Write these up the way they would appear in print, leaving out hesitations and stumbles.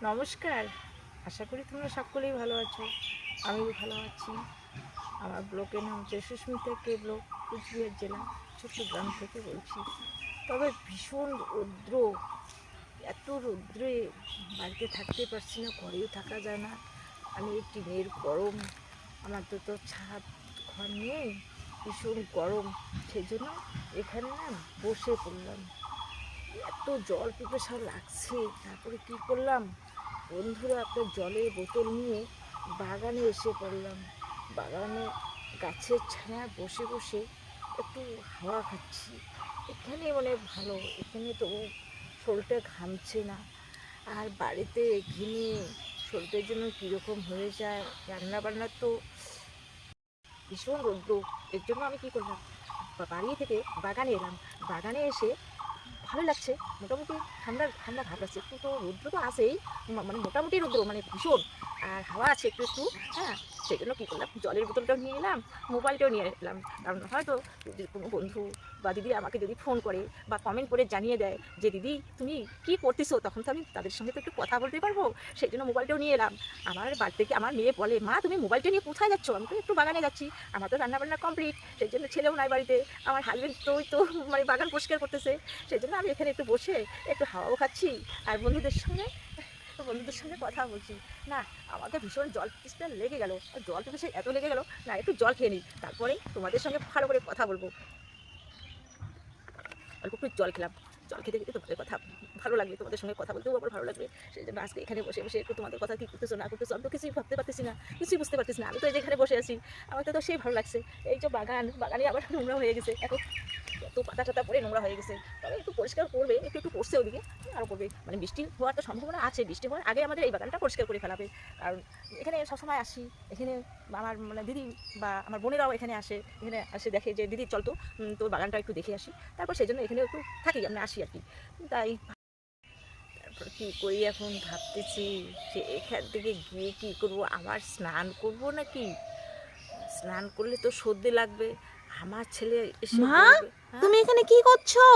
নমস্কার। আশা করি তোমরা সকলেই ভালো আছো। আমিও ভালো আছি। আমার ব্লকের নাম হচ্ছে সুস্মিতা কে ব্লক, কুচবিহার জেলা, ছোট্ট গ্রাম থেকে বলছি। তবে ভীষণ রৌদ্র, এত রৌদ্রে বাড়িতে থাকতে পারছি না, ঘরেও থাকা যায় না। আমি টিনের গরম, আমার তো ছাদ ঘর নেই, ভীষণ গরম। সেই জন্য এখানে না বসে পড়লাম। এত জল পিপাসা লাগছে, তারপরে কি করলাম, বন্ধুরা একটা জলের বোতল নিয়ে বাগানে এসে পড়লাম। বাগানে গাছের ছায়ায় বসে বসে একটু হাওয়া খাচ্ছি। এখানে মানে ভালো, এখানে তো শরীরটা ঘামছে না। আর বাড়িতে ঘেমে শরীরের জন্য কীরকম হয়ে যায়, রান্না বান্নার তো ভীষণ রৌদ্র। এর জন্য আমি কী করলাম, বাড়ি থেকে বাগানে এলাম। বাগানে এসে ভালো লাগছে, মোটামুটি ঠান্ডা ঠান্ডা ভাব লাগছে। একটু তো রৌদ্র তো আসেই, মানে মোটামুটি রৌদ্র, মানে ভীষণ, আর হাওয়া আছে একটু একটু। হ্যাঁ, সেই জন্য কী করলাম, জলের বোতলটাও নিয়ে এলাম, মোবাইলটাও নিয়ে এলাম। কারণ হয়তো যদি কোনো বন্ধু বা দিদি আমাকে যদি ফোন করে বা কমেন্ট করে জানিয়ে দেয় যে দিদি তুমি কী করতেছো, তখন তো আমি তাদের সঙ্গে তো একটু কথা বলতে পারবো। সেই জন্য মোবাইলটাও নিয়ে এলাম। আমার বাড়ি থেকে আমার মেয়ে বলে, মা তুমি মোবাইলটা নিয়ে কোথায় যাচ্ছ? আমি তো একটু বাগানে যাচ্ছি, আমার তো রান্নাবান্না কমপ্লিট। সেই জন্য ছেলেও নাই বাড়িতে, আমার হাজবেন্ড তো ওই তো মানে বাগান পরিষ্কার করতেছে। সেই জন্য আমি এখানে একটু বসে একটু হাওয়াও খাচ্ছি আর বন্ধুদের সঙ্গে কথা বলছি। না, আমাকে ভীষণ জল তৃষ্ণা লেগে গেল, জল পিপাসা এত লেগে গেল, না একটু জল খেয়ে নিই, তারপরেই তোমাদের সঙ্গে ভালো করে কথা বলবো। অল্প একটু জল খেলাম, জল খেতে খেতে তোমাদের কথা ভালো লাগবে, তোমাদের সঙ্গে কথা বলতেও আবার ভালো লাগবে। সেই জন্য আজকে এখানে বসে বসে একটু তোমাদের কথা কী করতেছো না করতেছো আমি তো কিছুই ভাবতে পারতেছি না, কিছুই বুঝতে পারতেছি না। আমি তো এই যে এখানে বসে আছি, আমার তো সেই ভালো লাগছে। এই যে বাগানে আবার নোংরা হয়ে গেছে, এখন এত পাতা টাতা পরে নোংরা হয়ে গেছে। তবে একটু পরিষ্কার করবে, একটু একটু পড়ছে ওদিকে, আরও করবে। মানে বৃষ্টি হওয়ার তো সম্ভাবনা আছে, বৃষ্টি হওয়ার আগে আমাদের এই বাগানটা পরিষ্কার করে ফেলাবে। কারণ এখানে সবসময় আসি, এখানে আমার মানে দিদি বা আমার বোনেরাও এখানে এসে দেখে যে দিদি চল তো তোর বাগানটা একটু দেখে আসি। তারপর সেই জন্য এখানে একটু থাকি, আমরা আসি আর কি। তাই তারপর কী করি, এখন ভাবতেছি যে এখান থেকে গিয়ে কী করবো, আমার স্নান করব নাকি, স্নান করলে তো সর্দি লাগবে। আমার ছেলে এসে মা, বলবে, হ্যাঁ তুমি এখানে কি করছো?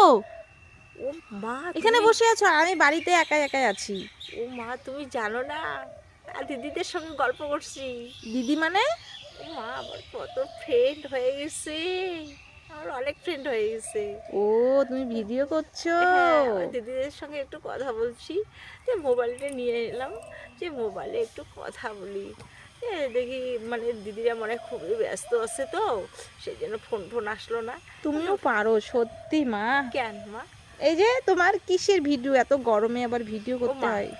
ও মা এখানে তুমি, বসে আছো, আমি বাড়িতে একাই একাই আছি। ও মা তুমি জানো না, আর দিদিদের সঙ্গে গল্প করছি। দিদি মানে? ও মা আমার কত ফ্রেন্ড হয়ে গেছে, আমার অনেক ফ্রেন্ড হয়ে গেছে। ও, তুমি ভিডিও করছো? হ্যাঁ, আমার দিদিদের সঙ্গে একটু কথা বলছি, যে মোবাইলটা নিয়ে এলাম, যে মোবাইলে একটু কথা বলি। দেখি মানে দিদিরা মনে হয় খুবই ব্যস্ত আছে, তো সেই জন্য ফোন আসলো না। তুমিও পারো সত্যি মা। কেন মা? এই যে তোমার কিসের ভিডিও, এত গরমে আবার ভিডিও ও করতে মা, হয়?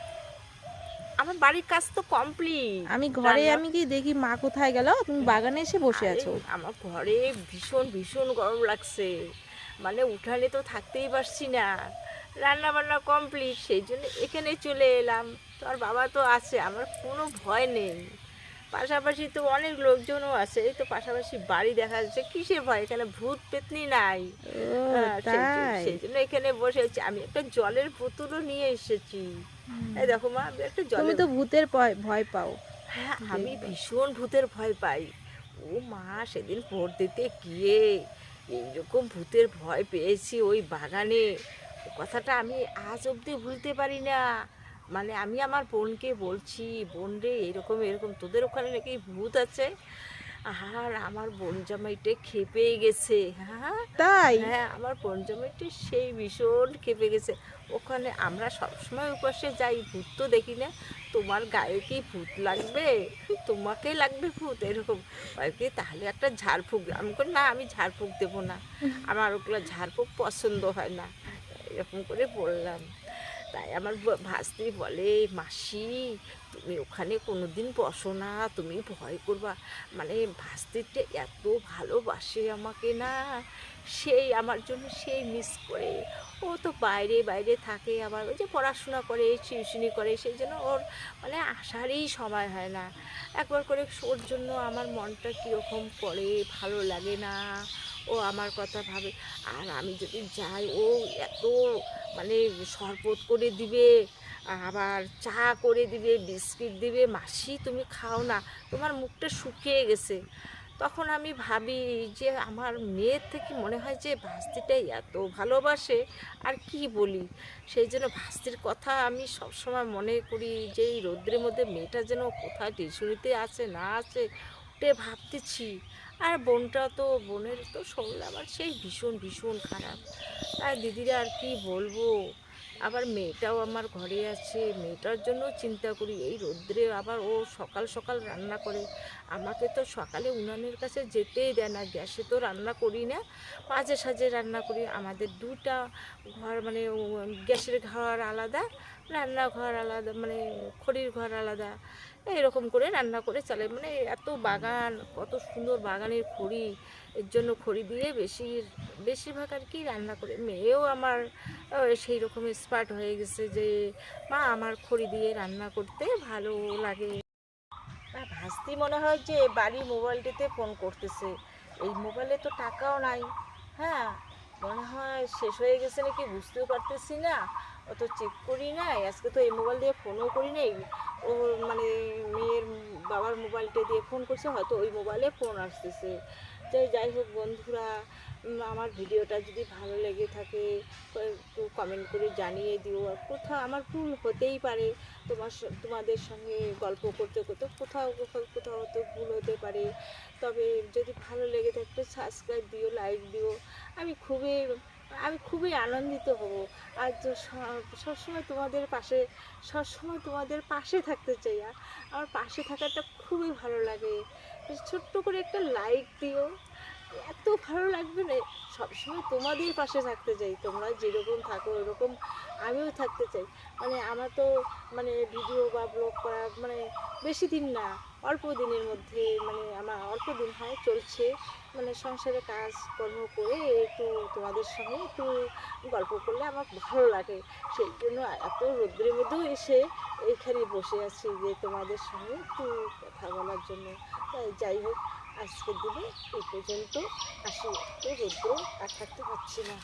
আমার বাড়ির কাজ তো কমপ্লিট, আমি ঘরে, রান্না। আমি কি দেখি মা কোথায় গেল, তুমি বাগানে এসে বসে আরে আছো। আমার ঘরে ভীষণ ভীষণ গরম লাগছে, মানে উঠানে তো থাকতেই পারছি না। রান্না বান্না কমপ্লিট, সেই জন্য এখানে চলে এলাম। তো আর বাবা তো আছে, আমার কোনো ভয় নেই। পাশাপাশি তো অনেক লোকজনও আছে, এই তো পাশাপাশি বাড়ি দেখা যাচ্ছে, কিসের ভয়, এখানে ভূত পেতনি নাই। ও সেই তাই? জন্য এখানে বসে আছি। আমি একটা জলের বোতলও নিয়ে এসেছি। এই দেখো মা, আমি একটা তুমি জলের, তো ভূতের ভয় ভয় পাও। হ্যাঁ আমি দেখবে। ভীষণ ভূতের ভয় পাই। ও মা, সেদিন ভোট দিতে গিয়ে এইরকম ভূতের ভয় পেয়েছি ওই বাগানে, ও কথাটা আমি আজ অবধি ভুলতে পারি না। মানে আমি আমার বোনকে বলছি, বোন রে এরকম এরকম তোদের ওখানে নাকি ভূত আছে। আর আমার বোন জামাইটা খেপে গেছে। হ্যাঁ, তাই? হ্যাঁ আমার বোন জামাইটা সেই ভীষণ খেপে গেছে। ওখানে আমরা সবসময় উপাসে যাই, ভূত তো দেখি না, তোমার গায়ে কি ভূত লাগবে, তোমাকে লাগবে ভূত, এরকম আর কি। তাহলে একটা ঝাড়ফুঁক, আমি করি না, আমি ঝাড়ফুঁক দেবো না, আমার ওগুলো ঝাড়ফুঁক পছন্দ হয় না, এরকম করে বললাম। তাই আমার ভাস্তি বলে, মাসি তুমি ওখানে কোনো দিন বসো না, তুমি ভয় করবা। মানে ভাস্তিটা এত ভালোবাসে আমাকে না, সেই আমার জন্য সেই মিস করে। ও তো বাইরে বাইরে থাকে, আবার ওই যে পড়াশোনা করে, টিউশনি করে, সেই জন্য ওর মানে আসারই সময় হয় না। একবার করে ওর জন্য আমার মনটা কীরকম করে, ভালো লাগে না, ও আমার কথা ভাবে। আর আমি যদি যাই, ও এত মানে শরবত করে দিবে, আবার চা করে দিবে, বিস্কিট দিবে, মাসি তুমি খাও না, তোমার মুখটা শুকিয়ে গেছে। তখন আমি ভাবি যে আমার মেয়ের থেকে মনে হয় যে ভাস্তিটাই এত ভালোবাসে, আর কি বলি। সেই জন্য ভাস্তির কথা আমি সবসময় মনে করি যে এই রৌদ্রের মধ্যে মেয়েটা যেন কোথায় টিউশনিতে আছে না আছে, ওটা ভাবতেছি। আর বোনটা তো, বোনের তো শরীর আবার সেই ভীষণ ভীষণ খারাপ। আর দিদিরা আর কি বলবো, আবার মেয়েটাও আমার ঘরে আছে, মেয়েটার জন্য চিন্তা করি। এই রৌদ্রে আবার ও সকাল সকাল রান্না করে, আমাকে তো সকালে উনানের কাছে যেতেই দেয় না, গ্যাসে তো রান্না করি না, মাঝে সাঝে রান্না করি। আমাদের দুটা ঘর, মানে গ্যাসের ঘর আলাদা, রান্নাঘর আলাদা, মানে খড়ির ঘর আলাদা, এরকম করে রান্না করে চলে। মানে এত বাগান, কত সুন্দর বাগানের খড়ি, এর জন্য খড়ি দিয়ে বেশিরভাগ আর কি রান্না করে। মেয়েও আমার সেই রকম এক্সপার্ট হয়ে গেছে যে মা আমার খড়ি দিয়ে রান্না করতে ভালো লাগে। আর ভাস্তি মনে হয় যে বাড়ির মোবাইলটিতে ফোন করতেছে, এই মোবাইলে তো টাকাও নাই। হ্যাঁ, মনে হয় শেষ হয়ে গেছে নাকি, বুঝতেও পারতেছি না, অত চেক করি নাই আজকে, তো এই মোবাইল দিয়ে ফোনও করি নাই। ও মানে মেয়ের বাবার মোবাইলটা দিয়ে ফোন করছে, হয়তো ওই মোবাইলে ফোন আসতেছে। যাই হোক বন্ধুরা, আমার ভিডিওটা যদি ভালো লেগে থাকে একটু কমেন্ট করে জানিয়ে দিও। আর কোথাও আমার ভুল হতেই পারে, তোমাদের সঙ্গে গল্প করতে করতে কোথাও কোথাও কোথাও তো ভুল হতে পারে। তবে যদি ভালো লেগে থাকে সাবস্ক্রাইব দিও, লাইক দিও। আমি খুবই আমি খুবই আনন্দিত হব। আর তো সবসময় তোমাদের পাশে, সবসময় তোমাদের পাশে থাকতে চাই। আর আমার পাশে থাকাটা খুবই ভালো লাগে। ছোট্ট করে একটা লাইক দিও, এত ভালো লাগবে না। সবসময় তোমাদের পাশে থাকতে চাই, তোমরা যেরকম থাকো ওরকম আমিও থাকতে চাই। মানে আমার তো মানে ভিডিও বা ব্লগ করা মানে বেশি দিন না, অল্প দিনের মধ্যে, মানে আমার অল্প দিন হয় চলছে। মানে সংসারে কাজকর্ম করে একটু তোমাদের সঙ্গে একটু গল্প করলে আমার ভালো লাগে। সেই জন্য এত রৌদ্রের মধ্যেও এসে এইখানে বসে আছি যে তোমাদের সঙ্গে একটু কথা বলার জন্য। তাই যাই হোক, আজকের দিনে এই পর্যন্ত আসি, একটু রৌদ্র আর থাকতে পারছি না।